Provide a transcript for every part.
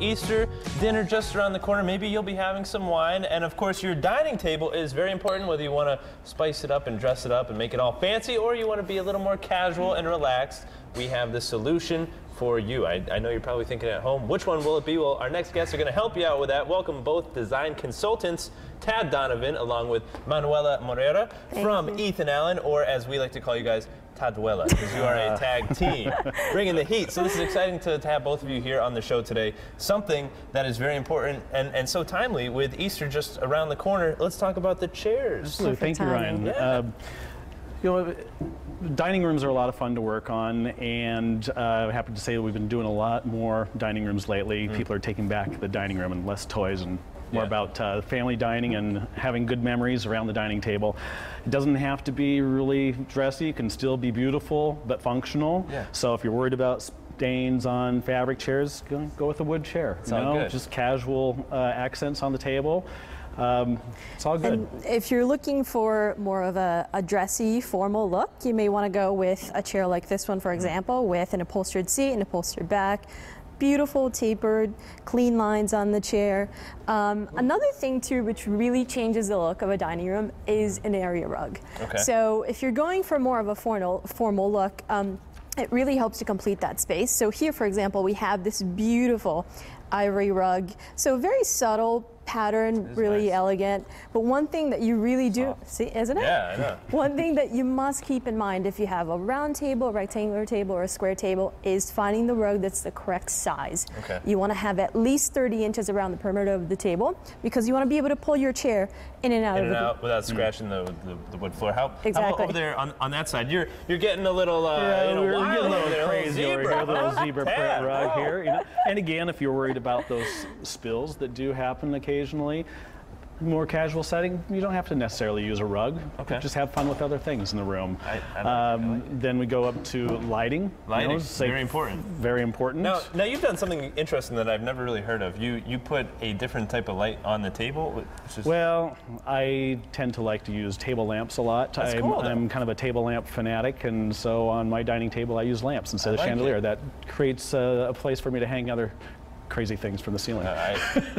Easter dinner just around the corner. Maybe you'll be having some wine, and of course your dining table is very important, whether you want to spice it up and dress it up and make it all fancy, or you want to be a little more casual and relaxed. We have the solution for you. I know you're probably thinking at home, which one will it be? Well, our next guests are going to help you out with that. Welcome both design consultants, Tad Donovan, along with Manuela Morera from Ethan Allen, or as we like to call you guys, Taduela, because you are a tag team, bringing the heat. So this is exciting to have both of you here on the show today. Something that is very important and so timely with Easter just around the corner. Let's talk about the chairs. Absolutely. Thank you, Ryan. Yeah. You know, dining rooms are a lot of fun to work on, and I'm happy to say that we've been doing a lot more dining rooms lately. People are taking back the dining room and less toys and more about family dining and having good memories around the dining table. It doesn't have to be really dressy. It can still be beautiful but functional. So if you're worried about stains on fabric chairs, go with a wood chair. Good. Just casual accents on the table. It's all good. And if you're looking for more of a dressy, formal look, you may want to go with a chair like this one, for example, with an upholstered seat and upholstered back. Beautiful, tapered, clean lines on the chair. Another thing too, which really changes the look of a dining room, is an area rug. So if you're going for more of a formal look, it really helps to complete that space. So here, for example, we have this beautiful ivory rug. So very subtle pattern, really elegant. But one thing that you really do, see, isn't it? Yeah, I know. One thing that you must keep in mind if you have a round table, a rectangular table, or a square table is finding the rug that's the correct size. You want to have at least 30 inches around the perimeter of the table, because you want to be able to pull your chair in and out without scratching the wood floor. How Exactly. over there on that side? You're getting a little we're getting a little there, crazy over here, a little zebra print rug here. You know? And again, if you're worried about those spills that do happen occasionally, more casual setting, you don't have to necessarily use a rug. Just have fun with other things in the room. Then we go up to lighting. Lighting, you know, very important. Very important. Now you've done something interesting that I've never really heard of. You put a different type of light on the table. Well, I tend to like to use table lamps a lot. That's cool, I'm kind of a table lamp fanatic, and so on my dining table I use lamps instead of chandelier. That creates a place for me to hang other crazy things from the ceiling.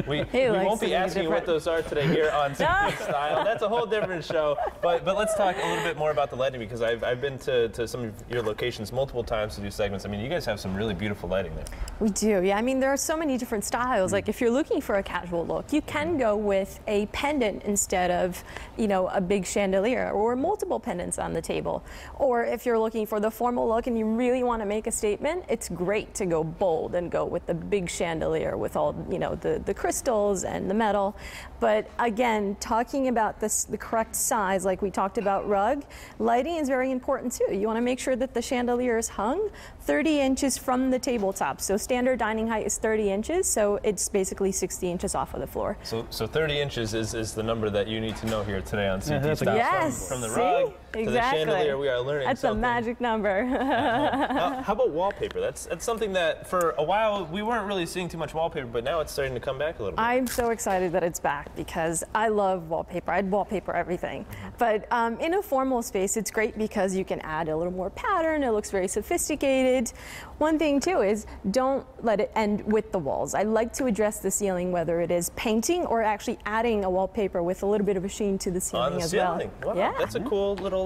We won't be asking you what those are today here on Simply Style. That's a whole different show. But let's talk a little bit more about the lighting, because I've been to some of your locations multiple times to do segments. I mean, you guys have some really beautiful lighting there. We do, yeah. I mean, there are so many different styles. Like if you're looking for a casual look, you can go with a pendant instead of, you know, a big chandelier, or multiple pendants on the table. Or if you're looking for the formal look and you really want to make a statement, it's great to go bold and go with the big chandelier with all, you know, the crystals and the metal. But again, talking about the correct size, like we talked about rug, lighting is very important too. You want to make sure that the chandelier is hung 30 inches from the tabletop. So standard dining height is 30 inches, so it's basically 60 inches off of the floor. So 30 inches is the number that you need to know here today on CT Style. Yes, from the rug to the chandelier, we are learning That's something. a magic number. How about wallpaper? That's something that for a while we weren't really seeing too much wallpaper, but now it's starting to come back a little bit. I'm so excited that it's back, because I love wallpaper. I'd wallpaper everything. But in a formal space, it's great because you can add a little more pattern. It looks very sophisticated. One thing too is don't let it end with the walls. I like to address the ceiling, whether it is painting or actually adding a wallpaper with a little bit of a sheen to the ceiling as well. Wow, yeah. That's a cool little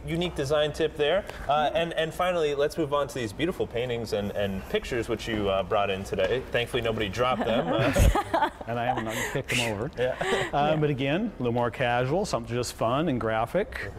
unique design tip there. And finally, let's move on to these beautiful paintings and pictures which you brought in today. Thankfully, nobody dropped them. And I haven't picked them over. But again, a little more casual, something just fun and graphic.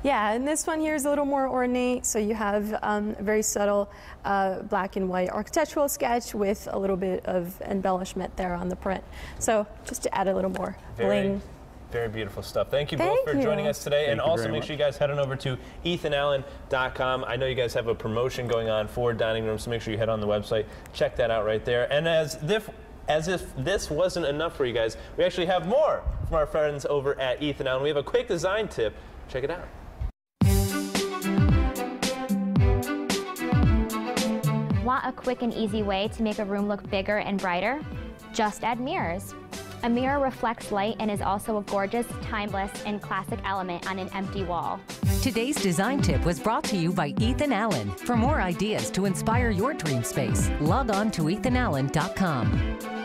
Yeah, and this one here is a little more ornate, so you have a very subtle black and white architectural sketch with a little bit of embellishment there on the print. So just to add a little more bling. Very beautiful stuff. Thank you both for joining us today. And also make sure you guys head on over to ethanallen.com. I know you guys have a promotion going on for dining rooms, so make sure you head on the website, check that out right there. And as if this wasn't enough for you guys, we actually have more from our friends over at Ethan Allen. We have a quick design tip. Check it out. Want a quick and easy way to make a room look bigger and brighter? Just add mirrors. A mirror reflects light and is also a gorgeous, timeless, and classic element on an empty wall. Today's design tip was brought to you by Ethan Allen. For more ideas to inspire your dream space, log on to ethanallen.com.